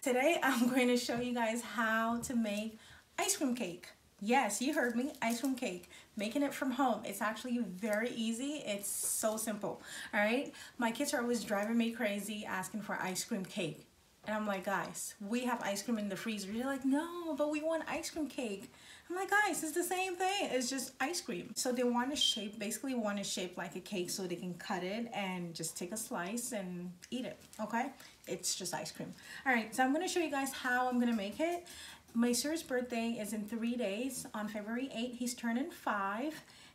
Today I'm going to show you guys how to make ice cream cake. Yes, you heard me, ice cream cake. Making it from home. It's actually very easy. It's so simple. All right. My kids are always driving me crazy asking for ice cream cake. And I'm like, guys, we have ice cream in the freezer. They're like, no, but we want ice cream cake. I'm like, guys, it's the same thing. It's just ice cream. So they want to shape, basically want to shape like a cake so they can cut it and just take a slice and eat it, okay? It's just ice cream. All right, so I'm going to show you guys how I'm going to make it. Maisur's birthday is in 3 days. On February 8th, he's turning 5.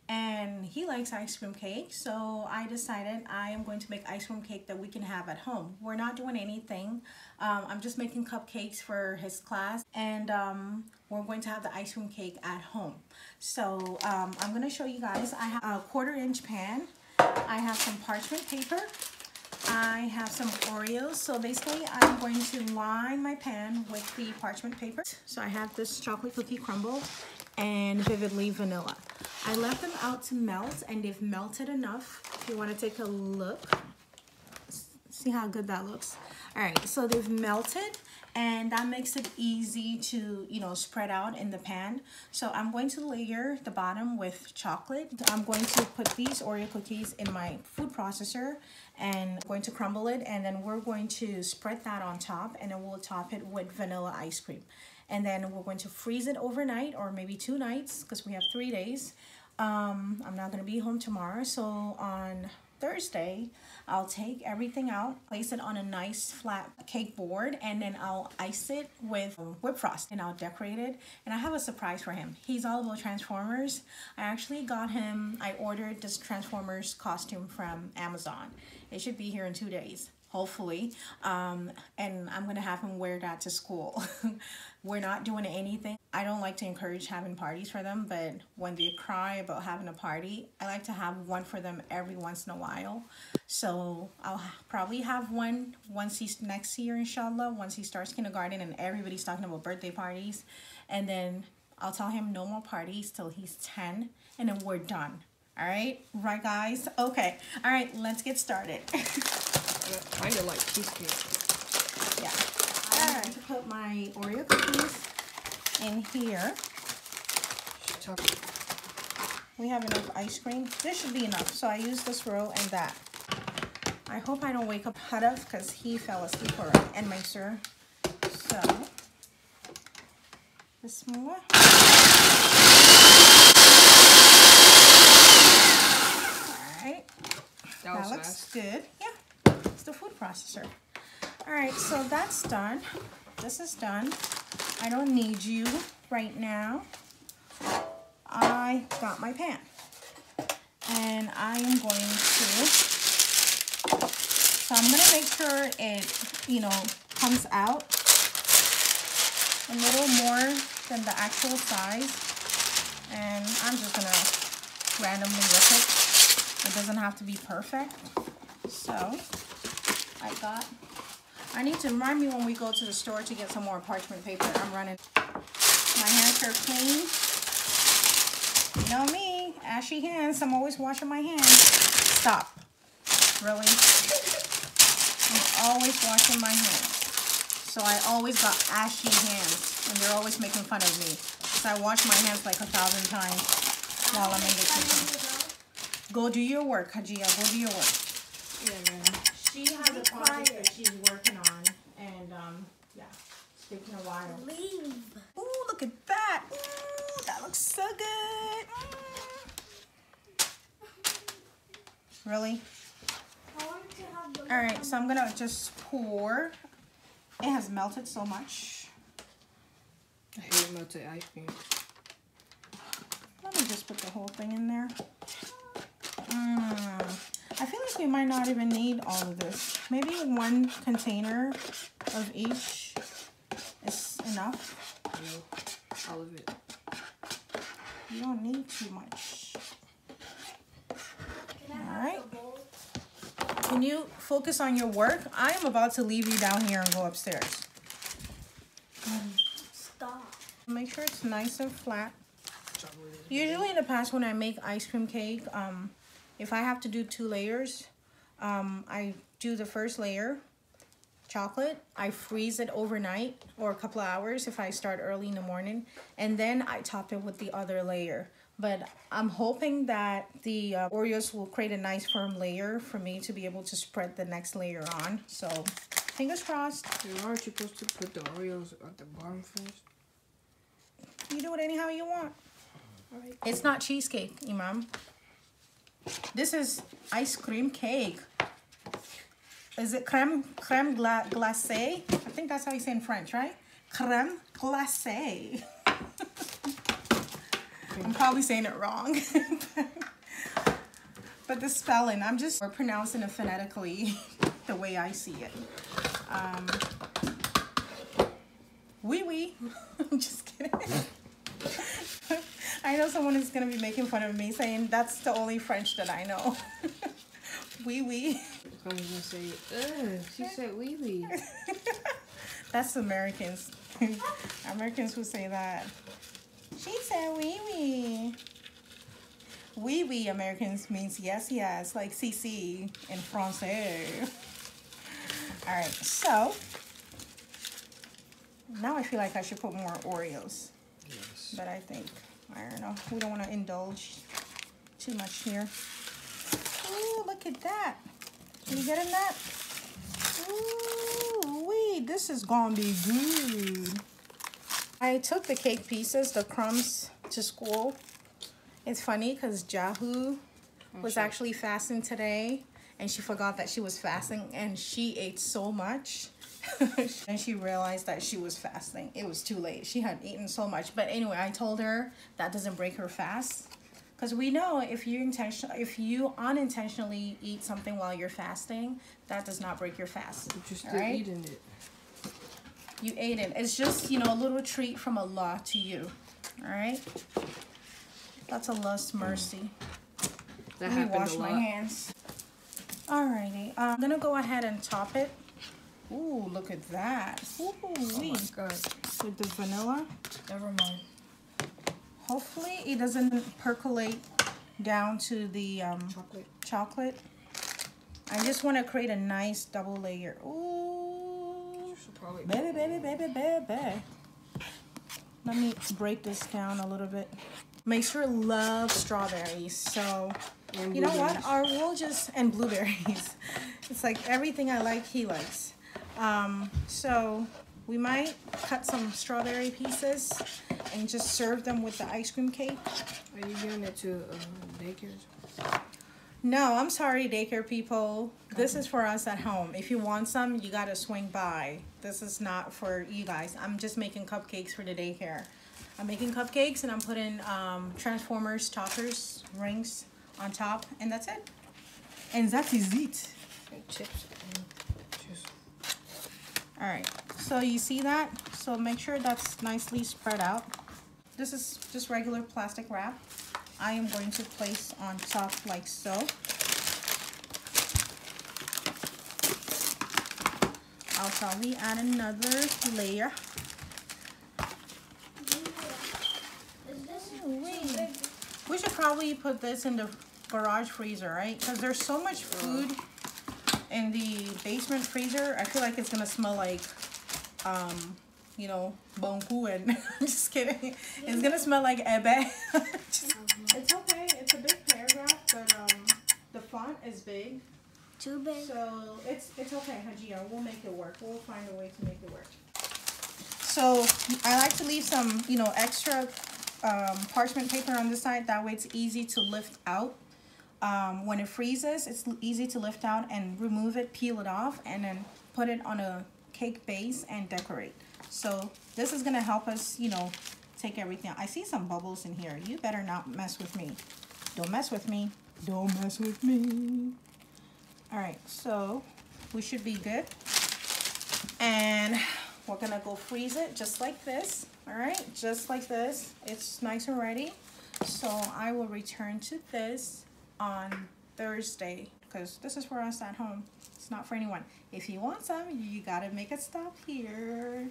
And he likes ice cream cake, so I decided I am going to make ice cream cake that we can have at home. We're not doing anything. I'm just making cupcakes for his class, and we're going to have the ice cream cake at home. So I'm going to show you guys. I have a 1/4-inch pan. I have some parchment paper. I have some Oreos. So basically I'm going to line my pan with the parchment paper. So I have this chocolate cookie crumble and Vividly Vanilla. I left them out to melt, and they've melted enough. If you want to take a look, see how good that looks. All right, so they've melted, and that makes it easy to, you know, spread out in the pan. So I'm going to layer the bottom with chocolate. I'm going to put these Oreo cookies in my food processor, and I'm going to crumble it, and then we're going to spread that on top, and then we'll top it with vanilla ice cream. And then we're going to freeze it overnight, or maybe 2 nights, because we have 3 days. I'm not going to be home tomorrow, so on Thursday I'll take everything out, place it on a nice flat cake board, and then I'll ice it with whipped frost, and I'll decorate it. And I have a surprise for him. He's all about Transformers. I ordered this Transformers costume from Amazon. It should be here in 2 days, hopefully, and I'm gonna have him wear that to school. We're not doing anything. I don't like to encourage having parties for them, but when they cry about having a party, I like to have one for them every once in a while. So I'll probably have one once he's next year, inshallah, once he starts kindergarten and everybody's talking about birthday parties. And then I'll tell him no more parties till he's 10, and then we're done. All right, right guys? Okay, all right, let's get started. I kind of like cheesecake. Yeah. I'm going to put my Oreo cookies in here. We have enough ice cream. This should be enough. So I use this row and that. I hope I don't wake up Hadaf because he fell asleep already. And Maisur. So, this more. Alright. That looks good. Yeah. It's the food processor. Alright, so that's done. This is done. I don't need you right now. I got my pan. And I am going to, so I'm going to make sure it, you know, comes out a little more than the actual size. And I'm just going to randomly whip it. It doesn't have to be perfect. So, I need to remind me when we go to the store to get some more parchment paper. I'm running. My hands are clean. You know me, ashy hands. I'm always washing my hands. Stop. Really? I'm always washing my hands. So I always got ashy hands, and they're always making fun of me. So I wash my hands like 1,000 times while I'm in the kitchen. Go do your work, Hajia. Go do your work. Yeah, man. She has a project that she's working on, and yeah, it's taking a while. Leave. Ooh, look at that. Ooh, that looks so good. Really? All right, so I'm gonna just pour. It has melted so much. I hate melted ice cream. Let me just put the whole thing in there. I feel like we might not even need all of this. Maybe 1 container of each is enough. No, all of it. You don't need too much. Alright. Can you focus on your work? I am about to leave you down here and go upstairs. Stop. Make sure it's nice and flat. Usually in the past when I make ice cream cake, if I have to do 2 layers, I do the first layer, chocolate. I freeze it overnight or a couple of hours if I start early in the morning. And then I top it with the other layer. But I'm hoping that the Oreos will create a nice firm layer for me to be able to spread the next layer on. So fingers crossed. You aren't supposed to put the Oreos at the bottom first? You do it anyhow you want. All right. It's not cheesecake, Imam. This is ice cream cake. Is it crème glacée? I think that's how you say in French, right? Crème glacée. I'm probably saying it wrong. But the spelling, we're pronouncing it phonetically the way I see it. Oui. I'm just kidding. I know someone is going to be making fun of me saying that's the only French that I know. Oui. I'm going to say, she said oui. That's Americans. Americans who say that. She said oui. Oui, Americans means yes, like CC in Francais. All right, so now I feel like I should put more Oreos. Yes. But I don't know. We don't want to indulge too much here. Ooh, look at that. Are you getting that? Ooh, wait, this is gonna be good. I took the cake pieces, the crumbs, to school. It's funny because Jahu was actually fasting today, and she forgot that she was fasting, and she ate so much. And she realized that she was fasting. It was too late. She had eaten so much. But anyway, I told her that doesn't break her fast. Because we know if you unintentionally eat something while you're fasting, that does not break your fast. But you're still eating it. You ate it. It's just, a little treat from Allah to you. All right? That's Allah's mercy. That Let me happened wash a lot. my hands. Alrighty. I'm going to go ahead and top it. Ooh, look at that. Ooh, Oh my God. With the vanilla. Never mind. Hopefully it doesn't percolate down to the chocolate. I just want to create a nice double layer. Ooh. Baby. Let me break this down a little bit. Maisur loves strawberries, so you know what? And blueberries. It's like everything I like, he likes. So we might cut some strawberry pieces and just serve them with the ice cream cake. Are you giving it to daycares? No, I'm sorry, daycare people. This is for us at home. If you want some, you gotta swing by. This is not for you guys. I'm just making cupcakes for the daycare. I'm making cupcakes and I'm putting Transformers toppers, rings on top, and that's it. And that is it. And chips. All right, so you see that? So make sure that's nicely spread out. This is just regular plastic wrap. I am going to place on top like so. I'll probably add another layer. We should probably put this in the garage freezer, right? Because there's so much food in the basement freezer. I feel like it's gonna smell like bonku, and I'm just kidding. It's gonna smell like ebe. It's okay, it's a big paragraph, but the font is big. Too big. So it's okay, Hajia. We'll make it work. We'll find a way to make it work. So I like to leave some, extra parchment paper on the side. That way it's easy to lift out. When it freezes, it's easy to lift out and remove it, peel it off, and then put it on a cake base and decorate. So this is gonna help us, take everything out. I see some bubbles in here. You better not mess with me. Don't mess with me. Don't mess with me. All right, so we should be good. And we're gonna go freeze it just like this. All right, just like this. It's nice and ready. So I will return to this on Thursday because this is for us at home. It's not for anyone. If you want some, you gotta make a stop here.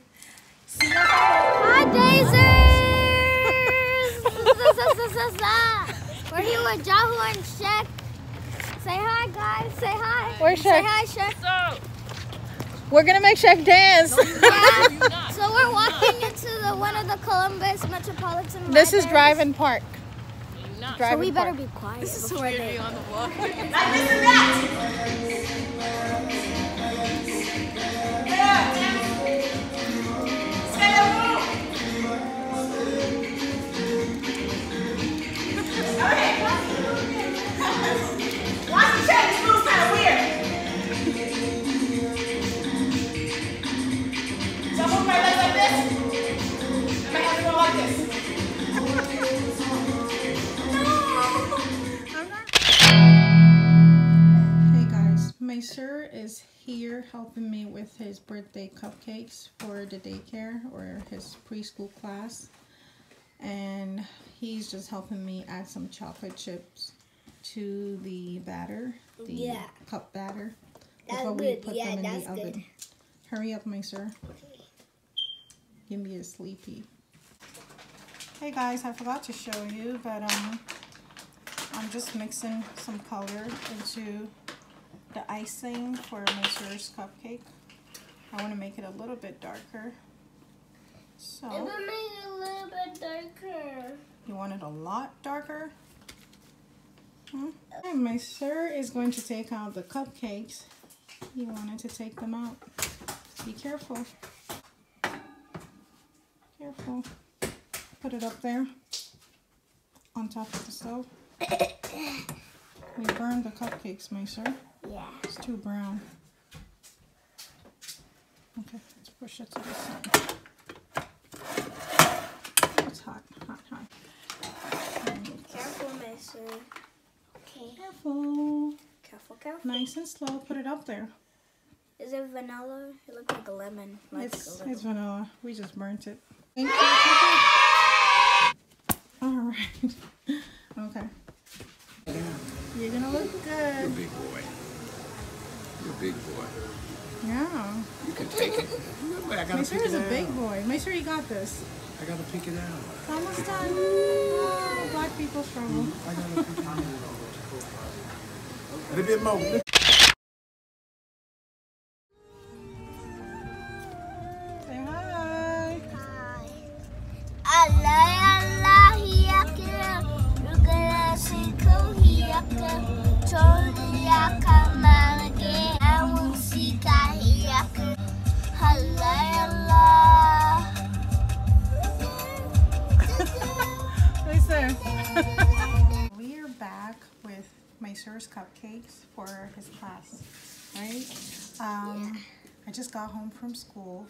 See you. Hi, Dazers! We're here with Jahu and Shek. Say hi, guys. Say hi. Where's Say Shek? hi, Shek. We're gonna make Chef dance. Yeah. So we're walking into one of the Columbus Metropolitan This is Libraries. Drive-In Park. So we better Park. be quiet. This is before they on the walk. Hey guys, Maisur is here helping me with his birthday cupcakes for the daycare or his preschool class. And he's just helping me add some chocolate chips to the batter, the cup batter. That's before we good. put Yeah, them in that's the oven. good. Hurry up, Maisur. Give me a sleepy. Hey guys, I forgot to show you, but I'm just mixing some color into the icing for Maisur's cupcake. I want to make it a little bit darker. So It will make it a little bit darker. you want it a lot darker? And Maisur is going to take out the cupcakes. You wanted to take them out. Be careful. Careful. Put it up there on top of the stove. We burned the cupcakes, Maisur. Yeah. It's too brown. Okay, let's push it to the side. It's hot, hot, hot. Careful, Maisur. Okay. Careful. Careful, careful. Nice and slow. Put it up there. Is it vanilla? It looks like a lemon. Like It's a little. vanilla. We just burnt it. Thank you. All right. Okay. You're gonna look You're a good. big boy. You're a big boy. Yeah. You can take it. But I gotta Maisur pick is it a out. big boy. Maisur, you got this. I gotta pick it out. It's almost done. Oh, black people struggle. I gotta pick it out. A little bit more. Say hi. Allah yakir, rugala siko yakir, choli yakamage, awusika yakir. Allah. Maisur. We are back with Maisur's cupcakes for his class, right? I just got home from school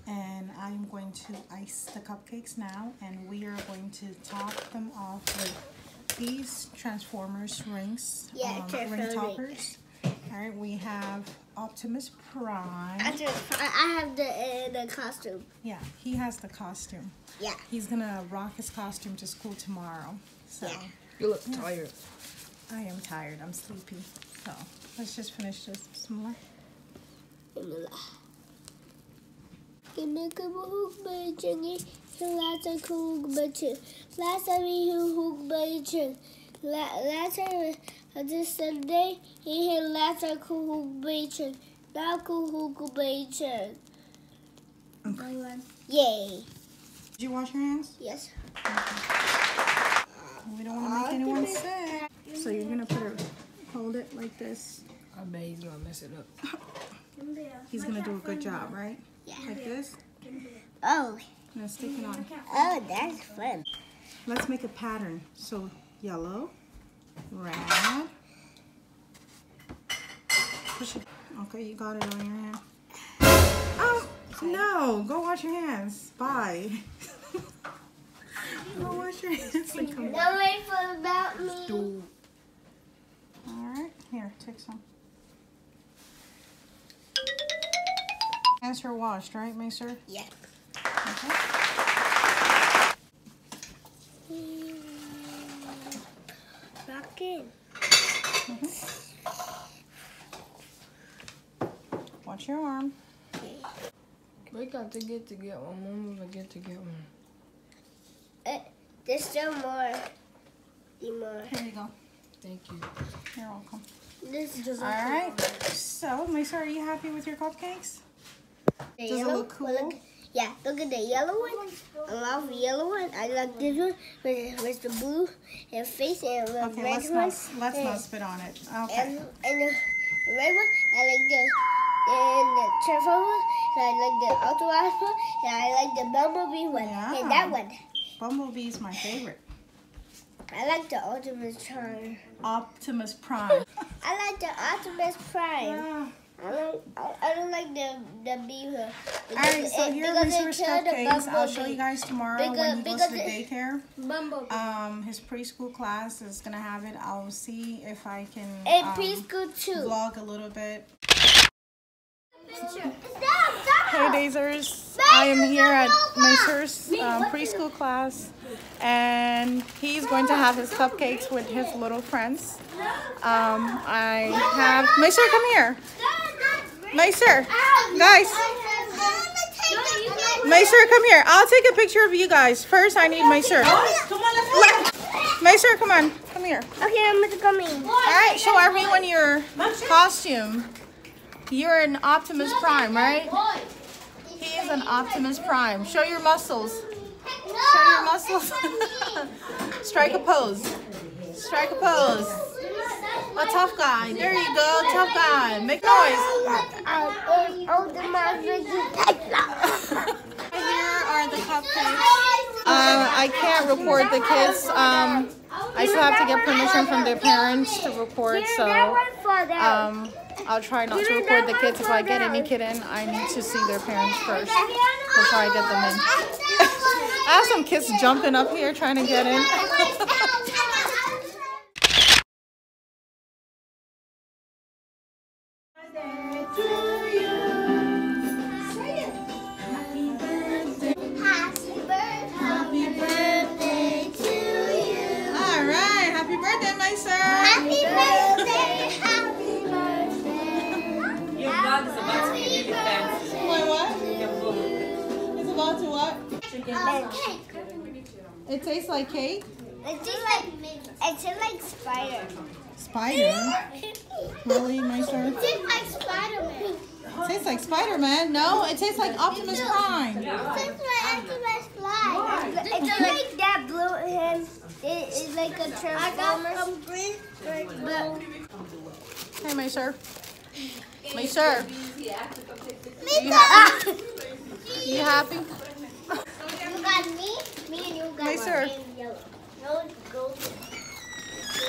and I'm going to ice the cupcakes now, and we are going to top them off with these Transformers rings, Yeah, ring Transformers. toppers. All right, we have Optimus Prime. I have the costume. Yeah, he has the costume. Yeah. He's gonna rock his costume to school tomorrow. So Yeah. You look tired. I am tired. I'm sleepy. So let's just finish this some more. This Sunday, he had lots of cool bacon. Now cool bacon. Yay. Did you wash your hands? Yes. We don't want to make anyone sick. So you're gonna hold it like this. I bet he's gonna mess it up. He's gonna do a good job, right? Yeah. Like this. Oh. Now stick it on. Oh, that's fun. Let's make a pattern. So yellow, red. Push it. Okay, you got it on your hand. Oh no! Go wash your hands. Bye. Go wash your hands and come back. Don't wait for about me. All right, here, take some. Hands are washed, right, Maisur? Yeah. Okay. Rock in. Watch your arm. We got to get one. Mom will get to get one. There's still more. More. Here you go. Thank you. You're welcome. This is just All right. So, Maisur, are you happy with your cupcakes? The Does it yellow. look cool? Yeah, look at the yellow one. I love the yellow one. I like this one with the blue and face and the Okay, red let's one. not spit on it. Okay. And the red one, I like the triple one. And I like the ultra one. And I like the bumblebee one. Yeah. And that one. Bumblebee is my favorite. I like the Optimus Prime. Optimus Prime. I like the Optimus Prime. Yeah. I don't like the beaver. Alright, so here are Maisur Cupcakes. I'll show you guys tomorrow when he goes to the daycare. Bumblebee. His preschool class is gonna have it. I'll see if I can And preschool too. vlog a little bit. Stop. Hey Dazers, I am here at Maisur's preschool class, and he's going to have his cupcakes with his little friends. I have Maisur, come here. Maisur, guys. Maisur, come here. I'll take a picture of you guys. First, I need Maisur. Maisur, come on, come here. Okay, I'm gonna come in. All right, show everyone your costume. You're an Optimus Prime, right? He is an Optimus Prime. Show your muscles. Show your muscles. Strike a pose. Strike a pose. A tough guy. There you go, tough guy. Make noise. Here are the cupcakes. I can't record the kids. I still have to get permission from their parents to record, so I'll try not to record the kids. If I get any kid in, I need to see their parents first before I get them in. I have some kids jumping up here trying to get in. Happy birthday to you. All right, happy birthday, Maisur. Happy birthday. Happy birthday. Your dog is about to get you fancy. Wait, what? Your book. It's about to what? Cake. It tastes like cake? It tastes like spider. Spider? Really, Maisur? It tastes like Spider-Man. It tastes like Spider-Man. No, it tastes like Optimus Prime. It tastes like Optimus Prime. It's like that blue hand. It's like a transformer. I got some green. Hey, Maisur. Maisur, Me you happy? You got me and you got Maisur. yellow. No, go.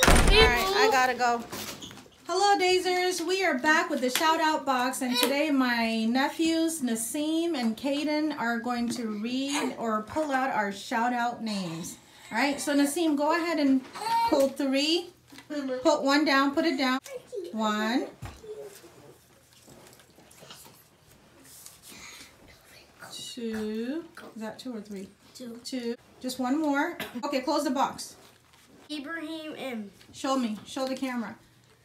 Alright, I gotta go. Hello Dazers, we are back with the Shoutout Box, and today my nephews Nasim and Caden are going to read or pull out our shoutout names. Alright, so Nasim, go ahead and pull 3. Put 1 down, put it down. 1. 2. Is that 2 or 3? 2. Just 1 more. Okay, close the box. Ibrahim M. Show me. Show the camera.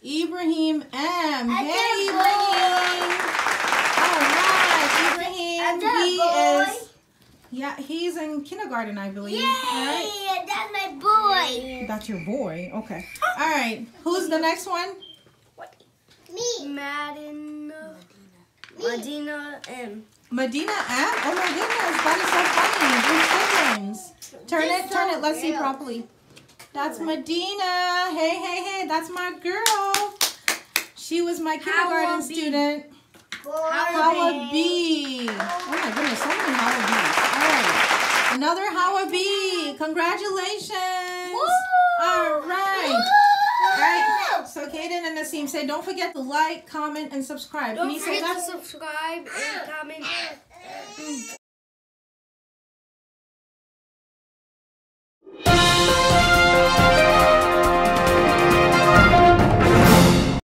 Ibrahim M. Hey, a Ibrahim. All right, Ibrahim. He's in kindergarten, I believe. All right. Yeah, that's my boy. That's your boy. Okay. All right. Who's the next one? Me. Medina M. Medina M. Oh my goodness, that is so funny. Good siblings. Turn it. Let's see properly. That's Medina. Hey. That's my girl. She was my kindergarten student. Hawa B. Oh my goodness, so many Hawa B's. All right. Another Hawa B. Congratulations. All right. All right. So Caden and Nasim say, don't forget to like, comment, and subscribe. Can Don't you say forget that? to subscribe and comment.